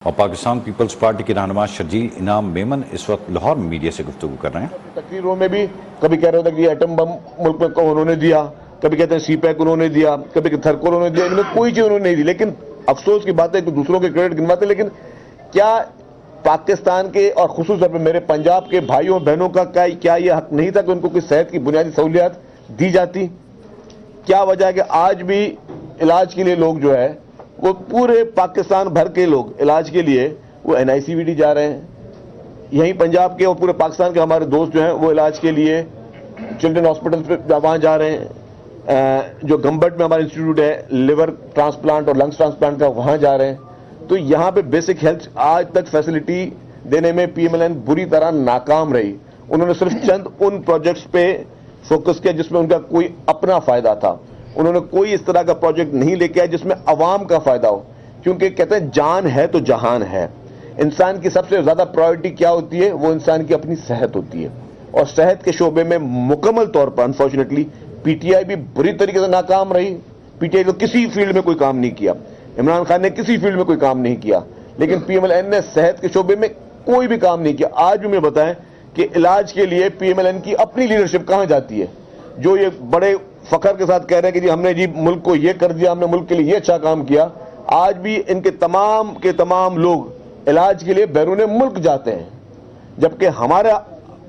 اور پاکستان پیپلز پارٹی کے رہنما شرجیل انعام میمن اس وقت لاہور میں میڈیا سے گفتگو کر رہے ہیں۔ تقریروں میں بھی کبھی کہہ رہے تھے کہ ایٹم بم ملک میں انہوں نے دیا، کبھی کہتے ہیں سی پیک انہوں نے دیا، کبھی تھرکول انہوں نے دیا، ان میں کوئی چیز انہوں نے نہیں دی۔ لیکن افسوس کی بات ہے کہ دوسروں کے کریڈٹ گنواتے، لیکن کیا پاکستان کے اور خصوص طور پہ میرے پنجاب کے بھائیوں بہنوں کا کیا یہ حق نہیں تھا کہ ان کو کوئی صحت کی بنیادی سہولیات دی جاتی؟ کیا وجہ ہے کہ آج بھی علاج کے لیے لوگ جو ہے وہ پورے پاکستان بھر کے لوگ علاج کے لیے وہ NICVD جا رہے ہیں؟ یہیں پنجاب کے اور پورے پاکستان کے ہمارے دوست جو ہیں وہ علاج کے لیے چلڈرن ہاسپٹل پہ وہاں جا رہے ہیں، جو گمبٹ میں ہمارا انسٹیٹیوٹ ہے لیور ٹرانسپلانٹ اور لنگس ٹرانسپلانٹ کا، وہاں جا رہے ہیں۔ تو یہاں پہ بیسک ہیلتھ آج تک فیسلٹی دینے میں PMLN بری طرح ناکام رہی۔ انہوں نے صرف چند ان پروجیکٹس پہ فوکس کیا جس میں ان کا کوئی اپنا فائدہ تھا۔ انہوں نے کوئی اس طرح کا پروجیکٹ نہیں لے کے آیا جس میں عوام کا فائدہ ہو، کیونکہ کہتے ہیں جان ہے تو جہان ہے۔ انسان کی سب سے زیادہ پرائیورٹی کیا ہوتی ہے؟ وہ انسان کی اپنی صحت ہوتی ہے، اور صحت کے شعبے میں مکمل طور پر انفارچونیٹلی PTI بھی بری طریقے سے ناکام رہی۔ PTI کو کسی فیلڈ میں کوئی کام نہیں کیا، عمران خان نے کسی فیلڈ میں کوئی کام نہیں کیا، لیکن PMLN نے صحت کے شعبے میں کوئی بھی کام نہیں کیا۔ آج بھی میں بتائیں کہ علاج کے لیے PMLN کی اپنی لیڈرشپ کہاں جاتی ہے، جو یہ بڑے فخر کے ساتھ کہہ رہے ہیں کہ جی ہم نے جی ملک کو یہ کر دیا، ہم نے ملک کے لیے یہ اچھا کام کیا۔ آج بھی ان کے تمام لوگ علاج کے لیے بیرون ملک جاتے ہیں، جبکہ ہمارے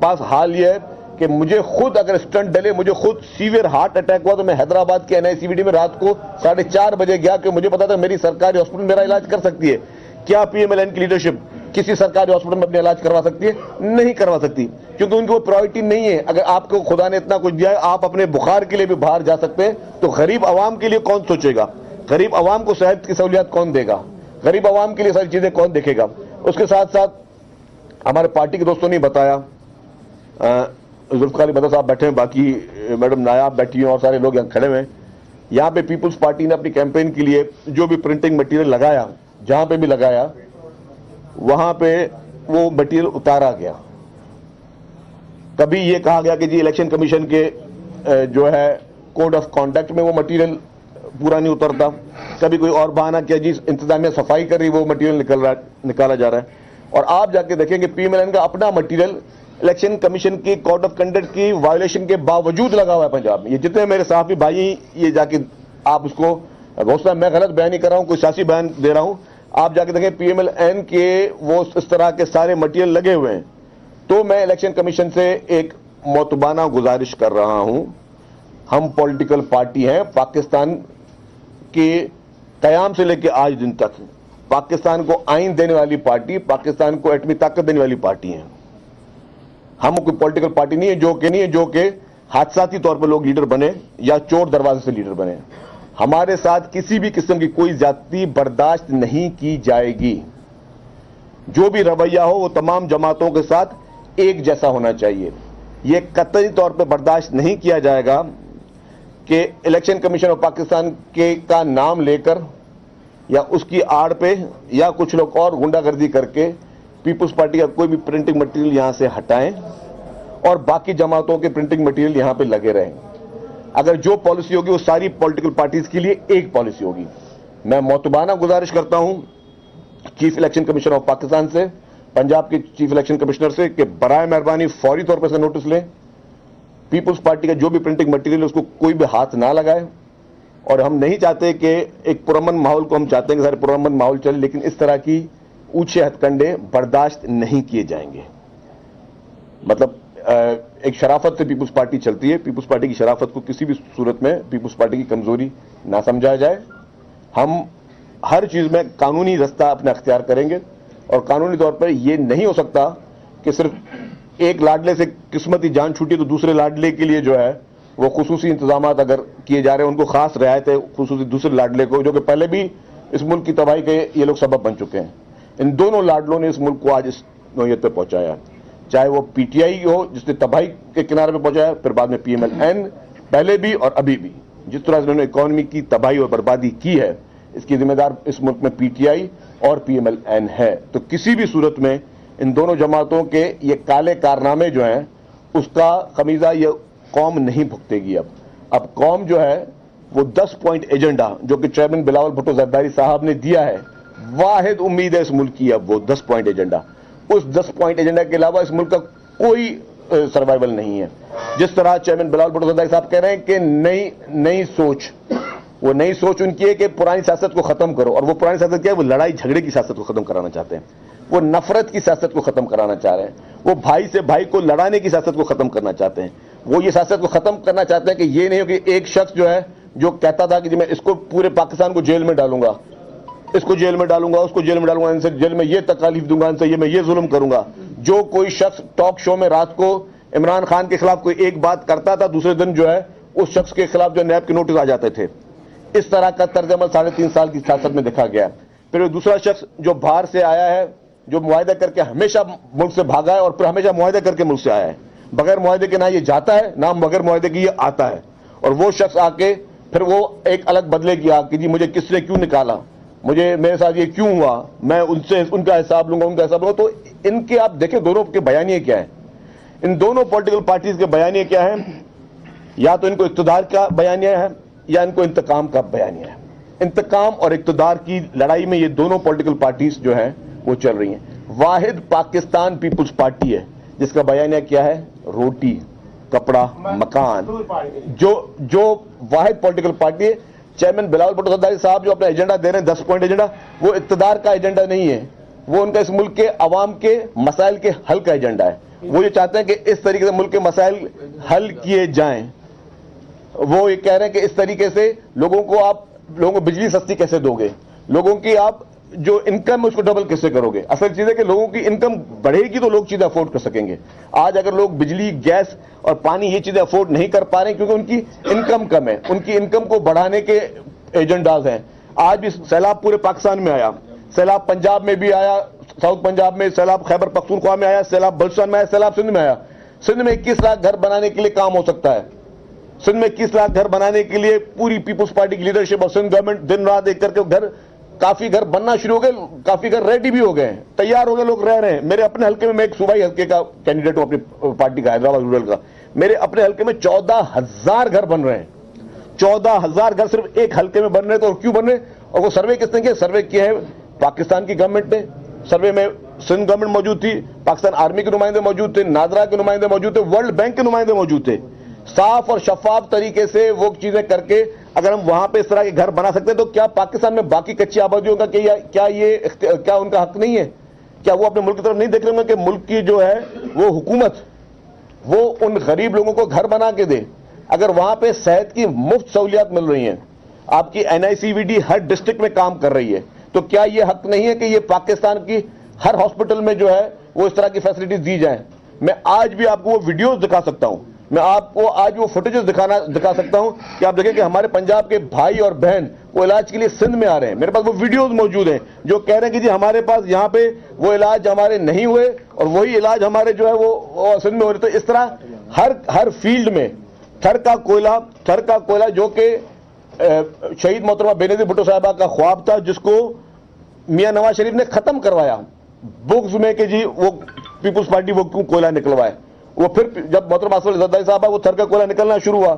پاس حال یہ ہے کہ مجھے خود اگر اسٹنٹ ڈلے، مجھے خود سیویئر ہارٹ اٹیک ہوا تو میں حیدرآباد کے NICVD میں رات کو 4:30 بجے گیا کہ مجھے پتا تھا میری سرکاری ہاسپٹل میرا علاج کر سکتی ہے۔ کیا PMLN کی لیڈرشپ کسی سرکاری ہاسپٹل میں اپنا علاج کروا سکتی ہے؟ نہیں کروا سکتی، کیونکہ ان کی وہ پرائورٹی نہیں ہے۔ اگر آپ کو خدا نے اتنا کچھ دیا ہے، آپ اپنے بخار کے لیے بھی باہر جا سکتے ہیں، تو غریب عوام کے لیے کون سوچے گا؟ غریب عوام کو صحت کی سہولیات کون دے گا؟ غریب عوام کے لیے ساری چیزیں کون دیکھے گا؟ اس کے ساتھ ساتھ ہمارے پارٹی کے دوستوں نے بتایا، ذوالفقار علی بھٹو صاحب بیٹھے ہیں، باقی میڈم نایاب بیٹھی ہیں اور سارے لوگ یہاں کھڑے ہوئے ہیں۔ یہاں پہ پیپلز پارٹی نے اپنی کیمپین کے لیے جو بھی پرنٹنگ مٹیریل لگایا، جہاں پہ بھی لگایا وہاں پہ وہ مٹیریل اتارا گیا۔ کبھی یہ کہا گیا کہ جی الیکشن کمیشن کے جو ہے کوڈ آف کانڈکٹ میں وہ مٹیریل پورا نہیں اترتا، کبھی کوئی اور بہانہ کیا جی انتظامیہ صفائی کر رہی، وہ مٹیریل نکالا جا رہا ہے۔ اور آپ جا کے دیکھیں کہ PMLN کا اپنا مٹیریل الیکشن کمیشن کی کوڈ آف کنڈکٹ کی وائلیشن کے باوجود لگا ہوا ہے پنجاب میں۔ یہ جتنے میرے صحافی بھائی یہ جا کے آپ اس کو غوثہ، میں غلط بیان نہیں کر رہا ہوں، کوئی سیاسی بیان دے رہا ہوں، آپ جا کے دیکھیں PMLN کے وہ اس طرح کے سارے مٹیریل لگے ہوئے ہیں۔ تو میں الیکشن کمیشن سے ایک معتبانہ گزارش کر رہا ہوں، ہم پولیٹیکل پارٹی ہیں، پاکستان کے قیام سے لے کے آج دن تک پاکستان کو آئین دینے والی پارٹی، پاکستان کو ایٹمی طاقت دینے والی پارٹی ہیں۔ ہم کوئی پولیٹیکل پارٹی نہیں ہے جو کہ حادثاتی طور پر لوگ لیڈر بنے یا چور دروازے سے لیڈر بنے۔ ہمارے ساتھ کسی بھی قسم کی کوئی زیادتی برداشت نہیں کی جائے گی۔ جو بھی رویہ ہو وہ تمام جماعتوں کے ساتھ ایک جیسا ہونا چاہیے۔ یہ قطعی طور پہ برداشت نہیں کیا جائے گا کہ الیکشن کمیشن آف پاکستان کے کا نام لے کر یا اس کی آڑ پہ یا کچھ لوگ اور غنڈہ گردی کر کے پیپلز پارٹی کا کوئی بھی پرنٹنگ مٹیریل یہاں سے ہٹائیں اور باقی جماعتوں کے پرنٹنگ مٹیریل یہاں پہ لگے رہیں۔ اگر جو پالیسی ہوگی وہ ساری پولیٹیکل پارٹیز کے لیے ایک پالیسی ہوگی۔ میں معتبانہ گزارش کرتا ہوں chief election commission of Pakistan سے، پنجاب کے چیف الیکشن کمشنر سے کہ برائے مہربانی فوری طور پر اس کا نوٹس لیں، پیپلز پارٹی کا جو بھی پرنٹنگ مٹیریل اس کو کوئی بھی ہاتھ نہ لگائے۔ اور ہم نہیں چاہتے کہ ایک پرامن ماحول کو، ہم چاہتے ہیں کہ سارے پرامن ماحول چلے، لیکن اس طرح کی اونچے ہتھ کنڈے برداشت نہیں کیے جائیں گے۔ مطلب ایک شرافت سے پیپلز پارٹی چلتی ہے، پیپلز پارٹی کی شرافت کو کسی بھی صورت میں پیپلز پارٹی کی کمزوری نہ سمجھا جائے۔ ہم ہر چیز میں قانونی رستہ اپنا اختیار کریں گے، اور قانونی طور پر یہ نہیں ہو سکتا کہ صرف ایک لاڈلے سے قسمتی جان چھوٹی تو دوسرے لاڈلے کے لیے جو ہے وہ خصوصی انتظامات اگر کیے جا رہے ہیں، ان کو خاص رعایتیں خصوصی دوسرے لاڈلے کو، جو کہ پہلے بھی اس ملک کی تباہی کے یہ لوگ سبب بن چکے ہیں۔ ان دونوں لاڈلوں نے اس ملک کو آج اس نوعیت پہ پہنچایا، چاہے وہ PTI ہو جس نے تباہی کے کنارے پہ پہنچایا، پھر بعد میں PMLN، پہلے بھی اور ابھی بھی جس طرح سے انہوں نے اکانومی کی تباہی اور بربادی کی ہے، اس کی ذمہ دار اس ملک میں PTI اور PMLN ہے۔ تو کسی بھی صورت میں ان دونوں جماعتوں کے یہ کالے کارنامے جو ہیں اس کا خمیزہ یہ قوم نہیں بھگتے گی۔ اب قوم جو ہے وہ 10 پوائنٹ ایجنڈا جو کہ چیئرمین بلاول بھٹو زرداری صاحب نے دیا ہے، واحد امید ہے اس ملک کی اب وہ 10 پوائنٹ ایجنڈا. اس 10 پوائنٹ ایجنڈا کے علاوہ اس ملک کا کوئی سروائیول نہیں ہے. جس طرح چیئرمین بلاول بھٹو زرداری صاحب کہہ رہے ہیں کہ نئی سوچ، وہ نئی سوچ ان کی ہے کہ پرانی سیاست کو ختم کرو. اور وہ پرانی سیاست کیا ہے؟ وہ لڑائی جھگڑے کی سیاست کو ختم کرانا چاہتے ہیں. وہ نفرت کی سیاست کو ختم کرانا چاہ رہے ہیں. وہ بھائی سے بھائی کو لڑانے کی سیاست کو ختم کرنا چاہتے ہیں. وہ یہ سیاست کو ختم کرنا چاہتے ہیں کہ یہ نہیں ہو کہ ایک شخص جو ہے جو کہتا تھا کہ میں اس کو پورے پاکستان کو جیل میں ڈالوں گا، اس کو جیل میں ڈالوں گا، اس کو جیل میں ڈالوں گا، ان سے جیل میں یہ تکالیف دوں گا، ان سے میں یہ ظلم کروں گا. جو کوئی شخص ٹاک شو میں رات کو عمران خان کے خلاف کوئی ایک بات کرتا تھا، دوسرے دن جو ہے اس شخص کے خلاف جو نیب کے نوٹس آ جاتے تھے. اس طرح کا طرز عمل 3.5 سال کی سیاست میں دیکھا گیا. پھر دوسرا شخص جو باہر سے آیا ہے، جو معاہدہ کر کے ہمیشہ ملک سے بھاگا ہے اور پھر ہمیشہ معاہدہ کر کے ملک سے آیا ہے. بغیر معاہدے کے نہ یہ جاتا ہے، نہ بغیر معاہدے کے یہ آتا ہے. اور وہ شخص آ کے پھر وہ ایک الگ بدلے کی آگ کہ جی مجھے کس نے کیوں نکالا، میرے ساتھ یہ کیوں ہوا، میں ان کا حساب لوں گا، ان کا حساب لوں گا. تو ان کے آپ دیکھیں دونوں کے بیانیے کیا ہیں. ان دونوں پولیٹیکل پارٹیز کے بیانیے کیا ہیں؟ یا تو ان کو اقتدار کا بیانیہ ہے یا ان کو انتقام کا بیانیہ ہے. انتقام اور اقتدار کی لڑائی میں یہ دونوں پولیٹیکل پارٹیز جو ہیں وہ چل رہی ہیں. واحد پاکستان پیپلز پارٹی ہے جس کا بیانیہ کیا ہے؟ روٹی، کپڑا، مکان. جو واحد پولیٹیکل پارٹی ہے. چیئرمین بلاول بھٹو زرداری صاحب جو اپنا ایجنڈا دے رہے ہیں 10 پوائنٹ ایجنڈا، وہ اقتدار کا ایجنڈا نہیں ہے. وہ ان کا اس ملک کے عوام کے مسائل کے حل کا ایجنڈا ہے. وہ یہ چاہتے ہیں کہ اس طریقے سے ملک کے مسائل حل کیے جائیں. وہ یہ کہہ رہے ہیں کہ اس طریقے سے لوگوں کو بجلی سستی کیسے دو گے، لوگوں کی آپ جو انکم ہے اس کو ڈبل کیسے کرو گے. اصل چیز ہے کہ لوگوں کی انکم بڑھے گی تو لوگ چیزیں افورڈ کر سکیں گے. آج اگر لوگ بجلی، گیس اور پانی یہ چیزیں افورڈ نہیں کر پا رہے ہیں کیونکہ ان کی انکم کم ہے. ان کی انکم کو بڑھانے کے ایجنڈاز ہیں. آج بھی سیلاب پورے پاکستان میں آیا، سیلاب پنجاب میں بھی آیا، ساؤتھ پنجاب میں سیلاب، خیبر پختونخوا میں آیا، سیلاب بلوچستان میں آیا، سیلاب سندھ میں آیا. سندھ میں 21 لاکھ گھر بنانے کے لیے کام ہو سکتا ہے. سندھ میں 21 لاکھ گھر بنانے کے لیے پوری پیپلز پارٹی کی لیڈرشپ اور سندھ گورنمنٹ دن رات ایک کر کے کافی گھر بننا شروع ہو گئے. کافی گھر ریڈی بھی ہو گئے، تیار ہو گئے، لوگ رہ رہے ہیں. میرے اپنے حلقے میں ایک صوبائی حلقے کا کینڈیڈیٹ ہوں اپنی پارٹی کا، حیدرآباد رورل کا. میرے اپنے حلقے میں 14,000 گھر بن رہے ہیں. 14,000 گھر صرف ایک حلقے میں بن رہے. تو کیوں بن رہے؟ اور وہ سروے کس نے کیا؟ سروے کیا ہے پاکستان کی گورنمنٹ نے. سروے میں سندھ گورنمنٹ موجود تھی، پاکستان آرمی کے نمائندے موجود تھے، نادرا کے نمائندے موجود تھے، ورلڈ بینک کے نمائندے موجود تھے. صاف اور شفاف طریقے سے وہ چیزیں کر کے اگر ہم وہاں پہ اس طرح کے گھر بنا سکتے ہیں تو کیا پاکستان میں باقی کچی آبادیوں کا کیا ان کا حق نہیں ہے؟ کیا وہ اپنے ملک کی طرف نہیں دیکھ رہے ہوں گے کہ ملک کی جو ہے وہ حکومت وہ ان غریب لوگوں کو گھر بنا کے دے؟ اگر وہاں پہ صحت کی مفت سہولیات مل رہی ہیں، آپ کی NICVD ہر ڈسٹرکٹ میں کام کر رہی ہے، تو کیا یہ حق نہیں ہے کہ یہ پاکستان کی ہر ہاسپٹل میں جو ہے وہ اس طرح کی فیسلٹیز دی جائیں؟ میں آج بھی آپ کو وہ ویڈیوز دکھا سکتا ہوں، میں آپ کو آج وہ فوٹیجز دکھا سکتا ہوں کہ آپ دیکھیں کہ ہمارے پنجاب کے بھائی اور بہن وہ علاج کے لیے سندھ میں آ رہے ہیں. میرے پاس وہ ویڈیوز موجود ہیں جو کہہ رہے ہیں کہ جی ہمارے پاس یہاں پہ وہ علاج ہمارے نہیں ہوئے اور وہی علاج ہمارے جو ہے وہ سندھ میں ہو رہے. تو اس طرح ہر فیلڈ میں تھر کا کوئلہ جو کہ شہید محترمہ بے نظیر بھٹو صاحبہ کا خواب تھا، جس کو میاں نواز شریف نے ختم کروایا بغض میں کہ جی وہ پیپلز پارٹی وہ کیوں کوئلہ نکلوائے. وہ پھر جب محترمہ اسد علی زرداری صاحبہ وہ تھر کا کوئلہ نکلنا شروع ہوا،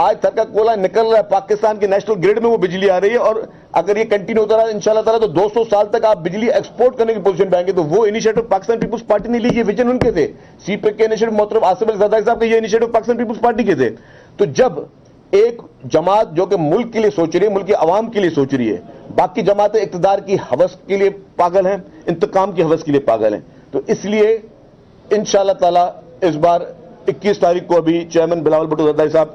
آج تھر کا کوئلہ نکل رہا ہے، پاکستان کے نیشنل گریڈ میں وہ بجلی آ رہی ہے. اور اگر یہ کنٹینیو ہوتا رہا انشاءاللہ تعالیٰ تو 200 سال تک آپ بجلی ایکسپورٹ کرنے کی پوزیشن پہ آئیں گے. تو وہ انیشیٹو پاکستان پیپلز پارٹی نے لی، یہ ویژن ان کے تھے. CPIC کے انیشیٹو محترم آصف علی زرداری صاحب کے یہ انیشیٹو پاکستان پیپلز پارٹی کے تھے. تو جب ایک جماعت جو کہ ملک کے لیے سوچ رہی ہے، ملک کے عوام کے لیے سوچ رہی ہے، باقی جماعتیں اقتدار کی ہوس کے لیے پاگل ہیں، انتقام کی ہوس کے لیے پاگل ہیں. تو اس لیے انشاءاللہ تعالیٰ اس بار 21 تاریخ کو ابھی چیئرمین بلاول بھٹو زرداری صاحب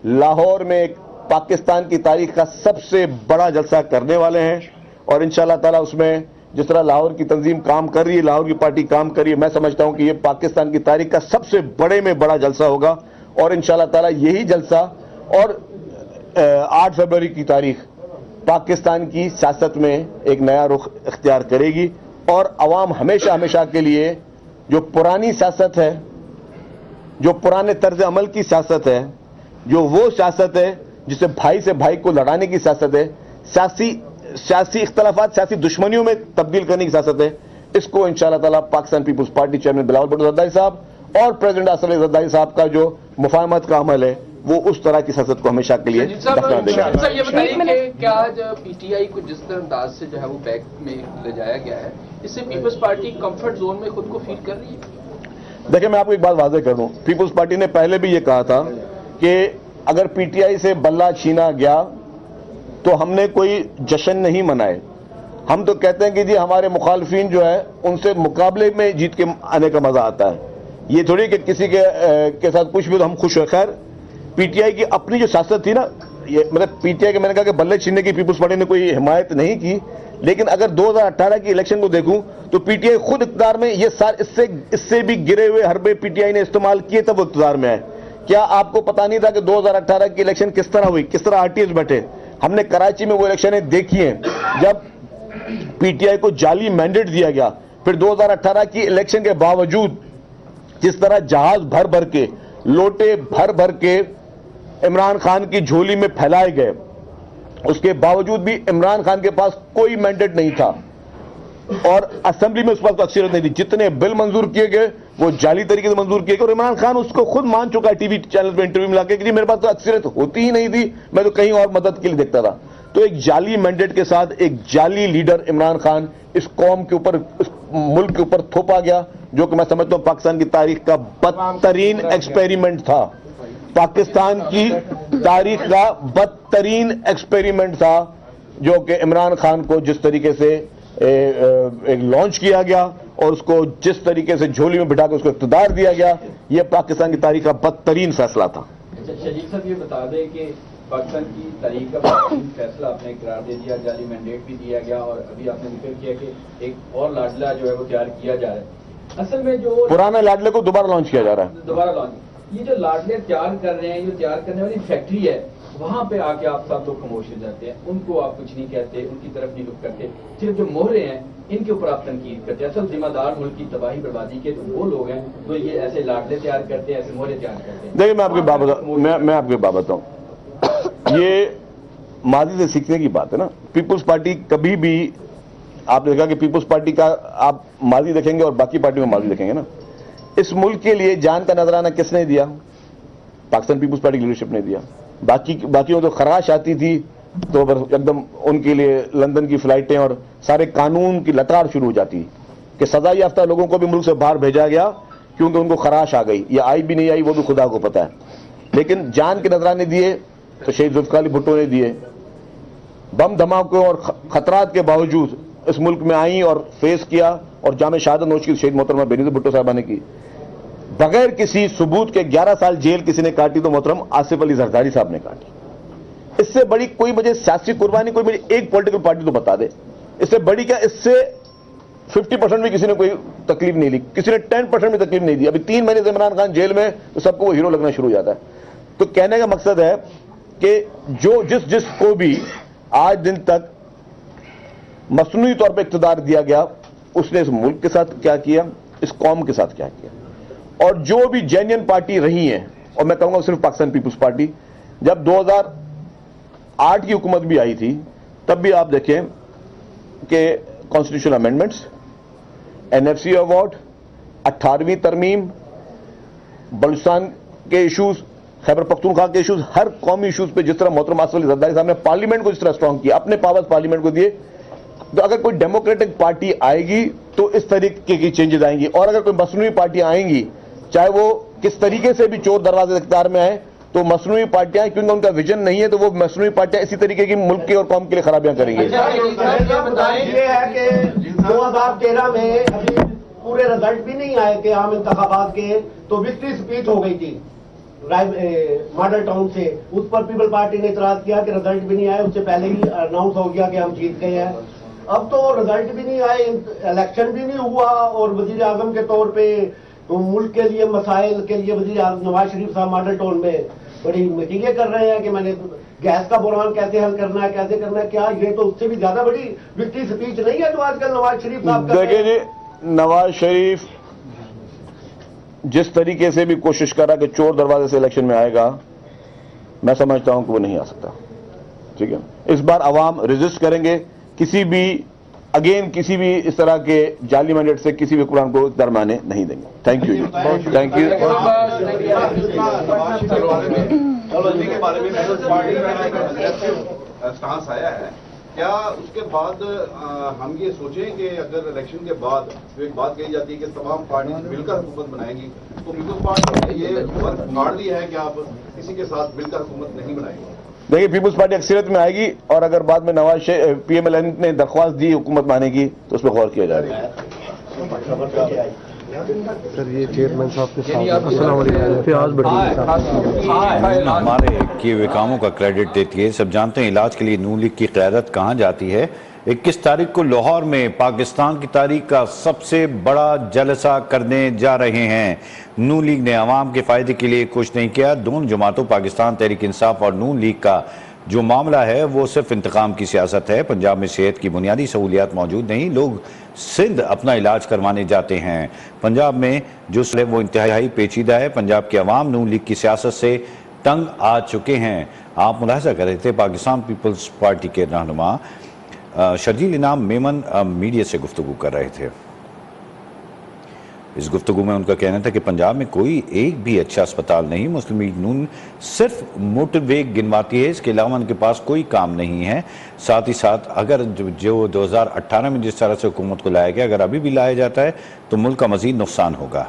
لاہور میں ایک پاکستان کی تاریخ کا سب سے بڑا جلسہ کرنے والے ہیں. اور انشاءاللہ تعالیٰ اس میں جس طرح لاہور کی تنظیم کام کر رہی ہے، لاہور کی پارٹی کام کر رہی ہے، میں سمجھتا ہوں کہ یہ پاکستان کی تاریخ کا سب سے بڑے میں بڑا جلسہ ہوگا. اور انشاءاللہ تعالیٰ یہی جلسہ اور 8 فروری کی تاریخ پاکستان کی سیاست میں ایک نیا رخ اختیار کرے گی. اور عوام ہمیشہ کے لیے جو پرانی سیاست ہے، جو پرانے طرز عمل کی سیاست ہے، جو وہ سیاست ہے جسے بھائی سے بھائی کو لڑانے کی سیاست ہے، سیاسی اختلافات سیاسی دشمنیوں میں تبدیل کرنے کی سیاست ہے، اس کو انشاءاللہ تعالیٰ پاکستان پیپلز پارٹی چیئرمین بلاول بھٹو زرداری صاحب اور پریزیڈنٹ آصف علی زرداری صاحب کا جو مفاہمت کا عمل ہے وہ اس طرح کی سیاست کو ہمیشہ کے لیے دفنا دے گا. صاحب یہ بتائیے کہ کیا آج پی ٹی آئی کو جس طرح انداز سے جو ہے وہ بیک میں لے جایا گیا ہے، اس سے پیپلز پارٹی کمفرٹ زون میں خود کو فیل کر رہی ہے؟ دیکھیں میں آپ کو ایک بات واضح کر دوں، پیپلز پارٹی نے پہلے بھی یہ کہا تھا کہ اگر پی ٹی آئی سے بلہ چھینا گیا تو ہم نے کوئی جشن نہیں منائے. ہم تو کہتے ہیں کہ جی ہمارے مخالفین جو ہے ان سے مقابلے میں جیت کے آنے کا مزہ آتا ہے. یہ تھوڑی کہ کسی کے ساتھ کچھ بھی تو ہم خوش ہوئے. خیر پی ٹی آئی کی اپنی جو سیاست تھی نا، یہ مطلب پی ٹی آئی کے میں نے کہا کہ بلے چھیننے کی پیپلز پارٹی نے کوئی حمایت نہیں کی، لیکن اگر 2018 کی الیکشن کو دیکھوں تو پی ٹی آئی خود اقتدار میں یہ اس سے بھی گرے ہوئے حربے پی ٹی آئی نے استعمال کیے تب وہ اقتدار میں آئے. کیا آپ کو پتا نہیں تھا کہ 2018 کی الیکشن کس طرح ہوئی، کس طرح آر ٹی ایس بیٹھے؟ ہم نے کراچی میں وہ الیکشنیں دیکھی ہیں جب پی ٹی آئی کو جعلی مینڈیٹ دیا گیا. پھر 2018 کی الیکشن کے باوجود جس طرح جہاز بھر بھر کے، لوٹے بھر بھر کے عمران خان کی جھولی میں پھیلائے گئے، اس کے باوجود بھی عمران خان کے پاس کوئی مینڈیٹ نہیں تھا اور اسمبلی میں اس پاس اکثریت نہیں تھی. جتنے بل منظور کیے گئے وہ جعلی طریقے سے منظور کیے گئے اور عمران خان اس کو خود مان چکا ہے ٹی وی چینل پہ انٹرویو میں لا کے کہ میرے پاس تو اکثریت ہوتی ہی نہیں تھی، میں تو کہیں اور مدد کے لیے دیکھتا تھا. تو ایک جعلی مینڈیٹ کے ساتھ ایک جعلی لیڈر عمران خان اس قوم کے اوپر، اس ملک کے اوپر تھوپا گیا، جو کہ میں سمجھتا ہوں پاکستان کی تاریخ کا بدترین ایکسپیریمنٹ تھا. پاکستان کی تاریخ کا بدترین ایکسپیریمنٹ تھا جو کہ عمران خان کو جس طریقے سے ایک لانچ کیا گیا اور اس کو جس طریقے سے جھولی میں بٹھا کے اس کو اقتدار دیا گیا، یہ پاکستان کی تاریخ کا بدترین فیصلہ تھا. شریف صاحب یہ بتا دیں کہ پاکستان کی تاریخ کا بدترین فیصلہ آپ نے قرار دے دیا، جعلی مینڈیٹ بھی دیا گیا اور ابھی آپ نے ذکر کیا کہ ایک اور لاڈلا جو ہے وہ تیار کیا جا رہا ہے. اصل میں جو پرانے لاڈلے کو دوبارہ لانچ کیا جا رہا ہے. دوبارہ لانچ، یہ جو لاڈلے تیار کر رہے ہیں، یہ تیار کرنے والی فیکٹری ہے، وہاں پہ آ کے آپ سب لوگ خاموش ہو جاتے ہیں، ان کو آپ کچھ نہیں کہتے، ان کی طرف نہیں رخ کرتے. صرف جو مہرے ہیں ان کے اوپر آپ تنقید کرتے ہیں. اصل ذمہ دار ملک کی تباہی بربادی کے تو وہ لوگ ہیں جو یہ ایسے لاڈلے تیار کرتے ہیں، ایسے مہرے تیار کرتے ہیں. دیکھیں میں آپ کی بات بتاؤں، یہ ماضی سے سیکھنے کی بات ہے نا. پیپلز پارٹی کبھی بھی، آپ نے دیکھا کہ پیپلز پارٹی کا آپ ماضی دیکھیں گے اور باقی پارٹیوں میں ماضی دیکھیں گے نا، اس ملک کے لیے جان کا نذرانہ کس نے دیا؟ پاکستان پیپلز پارٹی کی لیڈرشپ نے دیا. باقیوں تو خراش آتی تھی تو ایک دم ان کے لیے لندن کی فلائٹیں اور سارے قانون کی لتاڑ شروع ہو جاتی کہ سزا یافتہ لوگوں کو بھی ملک سے باہر بھیجا گیا کیونکہ ان کو خراش آ گئی، یا آئی بھی نہیں آئی وہ بھی خدا کو پتا ہے. لیکن جان کے نذرانے دیے تو شہید ذوالفقار علی بھٹو نے دیے. بم دھماکوں اور خطرات کے باوجود اس ملک میں آئیں اور فیس کیا اور جامع شہادت نوش کی شہید محترمہ بینظیر بھٹو صاحبہ نے کی. بغیر کسی ثبوت کے 11 سال جیل کسی نے کاٹی تو محترم آصف علی زرداری صاحب نے کاٹی. اس سے بڑی کوئی مجھے سیاسی قربانی، کوئی مجھے ایک پولیٹیکل پارٹی تو بتا دے اس سے بڑی کیا. اس سے 50% بھی کسی نے کوئی تکلیف نہیں لی، کسی نے 10% بھی تکلیف نہیں دی. ابھی 3 مہینے سے عمران خان جیل میں تو سب کو وہ ہیرو لگنا شروع ہو جاتا ہے. تو کہنے کا مقصد ہے کہ جو جس کو بھی آج دن تک مصنوعی طور پہ اقتدار دیا گیا، اس نے اس ملک کے ساتھ کیا کیا، اس قوم کے ساتھ کیا کیا. اور جو بھی جینین پارٹی رہی ہیں، اور میں کہوں گا صرف پاکستان پیپلز پارٹی، جب 2008 کی حکومت بھی آئی تھی تب بھی آپ دیکھیں کہ constitution amendments, N F C award, 18ویں ترمیم، بلوچستان کے ایشوز، خیبر پختونخوا کے ایشوز، ہر قومی ایشوز پہ جس طرح محترم آصف علی زرداری صاحب نے پارلیمنٹ کو جس طرح اسٹرانگ کیا، اپنے پاورز پارلیمنٹ کو دیے. تو اگر کوئی ڈیموکریٹک پارٹی آئے گی تو اس طریقے کی چینجز آئیں گی، اور اگر کوئی مصنوعی پارٹی آئیں گی چاہے وہ کس طریقے سے بھی چور دروازے اختیار میں آئے، تو مصنوعی پارٹیاں کیونکہ ان کا ویژن نہیں ہے تو وہ مصنوعی پارٹیاں اسی طریقے کی ملک کی اور قوم کے لیے خرابیاں کریں گے. یہ ہے کہ 2013 میں ابھی پورے رزلٹ بھی نہیں آئے کہ عام انتخابات کے، تو وکٹری اسپیچ ہو گئی تھی ماڈل ٹاؤن سے. اس پر پیپل پارٹی نے اعتراض کیا کہ رزلٹ بھی نہیں آئے، اس سے پہلے ہی اناؤنس ہو گیا کہ ہم جیت گئے ہیں. اب تو رزلٹ بھی نہیں آئے، الیکشن بھی نہیں ہوا، اور وزیر اعظم کے طور پہ ملک کے لیے مسائل کے لیے وزیر اعظم نواز شریف صاحب ماڈل ٹاؤن میں بڑی میٹنگیں کر رہے ہیں کہ میں نے گیس کا بحران کیسے حل کرنا ہے، کیسے کرنا ہے. کیا یہ تو اس سے بھی زیادہ بڑی وکٹری اسپیچ نہیں ہے جو آج کل نواز شریف صاحب کر رہے ہیں؟ دیکھیں جی، نواز شریف جس طریقے سے بھی کوشش کر رہا کہ چور دروازے سے الیکشن میں آئے گا، میں سمجھتا ہوں کہ وہ نہیں آ سکتا. ٹھیک ہے، اس بار عوام ریزسٹ کریں گے کسی بھی کسی بھی اس طرح کے جعلی مینڈیٹ سے کسی بھی حکمران کو اقتدار میں آنے نہیں دیں گے. Thank you. ٹیکنالوجی کے بارے میں پیپلز پارٹی کا ایک اگریسو سٹانس آیا ہے، کیا اس کے بعد ہم یہ سوچیں کہ اگر الیکشن کے بعد جو ایک بات کہی جاتی ہے کہ تمام پارٹیز مل کر حکومت بنائیں گی، تو پیپلز پارٹی نے یہ ورک مار دیا ہے کہ آپ کسی کے ساتھ مل کر حکومت نہیں بنائیں گے؟ دیکھیے پیپلز پارٹی اکثریت میں آئے گی، اور اگر بعد میں نواز پی ایم ایل این نے درخواست دی حکومت بنانے کی تو اس پہ غور کیا جائے گا. سر یہ چیئرمین صاحب کے ساتھ السلام علیکم پیاز بڑی ہمارے کیے ہوئے کاموں کا کریڈٹ دیتی ہے. سب جانتے ہیں علاج کے لیے نون لیگ کی قیادت کہاں جاتی ہے. 21 تاریخ کو لاہور میں پاکستان کی تاریخ کا سب سے بڑا جلسہ کرنے جا رہے ہیں. نون لیگ نے عوام کے فائدے کے لیے کچھ نہیں کیا. دونوں جماعتوں پاکستان تحریک انصاف اور نون لیگ کا جو معاملہ ہے وہ صرف انتقام کی سیاست ہے. پنجاب میں صحت کی بنیادی سہولیات موجود نہیں، لوگ سندھ اپنا علاج کروانے جاتے ہیں. پنجاب میں جو ہے وہ انتہائی پیچیدہ ہے. پنجاب کے عوام نون لیگ کی سیاست سے تنگ آ چکے ہیں. آپ ملاحظہ کر رہے تھے پاکستان پیپلز پارٹی کے رہنما شرجیل انعام میمن میڈیا سے گفتگو کر رہے تھے. اس گفتگو میں ان کا کہنا تھا کہ پنجاب میں کوئی ایک بھی اچھا اسپتال نہیں. مسلم لیگ نون صرف موٹر وے گنواتی ہے، اس کے علاوہ ان کے پاس کوئی کام نہیں ہے. ساتھ ہی ساتھ اگر جو 2018 میں جس طرح سے حکومت کو لایا گیا اگر ابھی بھی لایا جاتا ہے تو ملک کا مزید نقصان ہوگا.